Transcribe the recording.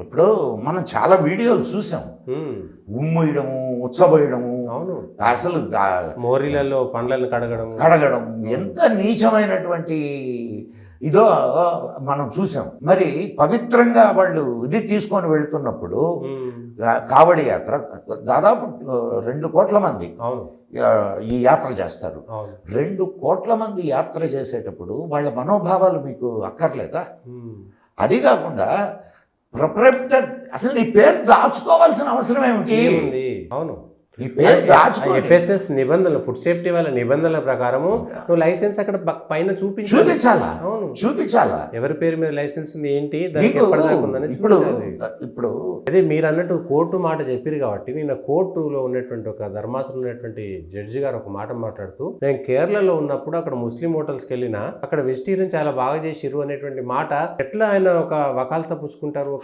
ఇప్పుడు మనం చాలా వీడియోలు చూసాం. ఉమ్మేయడము, ఉచ్చబోయడము, అవును, అసలు మోరీలలో పండ్లను కడగడం కడగడం ఎంత నీచమైనటువంటి ఇదో మనం చూసాం. మరి పవిత్రంగా వాళ్ళు ఇది తీసుకొని వెళ్తున్నప్పుడు కావడి యాత్ర దాదాపు 2 కోట్ల మంది అవును ఈ యాత్ర చేస్తారు. అవును 2 కోట్ల మంది యాత్ర చేసేటప్పుడు వాళ్ళ మనోభావాలు మీకు అక్కర్లేదా? అది కాకుండా ప్రొప్రైటర్ అసలు నీ పేరు దాచుకోవాల్సిన అవసరం ఏమిటి? అవును, నీ పేరు దాచుకోవాలి. FSS నిబంధనలు, ఫుడ్ సేఫ్టీ వాళ్ళ నిబంధనల ప్రకారము నువ్వు లైసెన్స్ అక్కడ పైన చూపించాలా? అవును, చూపించాలా? ఎవరి పేరు మీద లైసెన్స్ ఉంది, ఏంటి దానికి నీకు ఎప్పటిదాకా ఉందని ఇప్పుడు అదే మీరు అన్నట్టు కోర్టు మాట చెప్పారు కాబట్టి, నిన్న కోర్టులో ఉన్నటువంటి ఒక ధర్మాసనం ఉన్నటువంటి జడ్జి గారు ఒక మాట మాట్లాడుతూ, నేను కేరళలో ఉన్నప్పుడు అక్కడ ముస్లిం హోటల్స్కి వెళ్ళినా అక్కడ వెజిటేరియన్ చాలా బాగా చేసిర్రు అనేటువంటి మాట ఎట్లా ఆయన ఒక వకాలత పుచ్చుకుంటారు?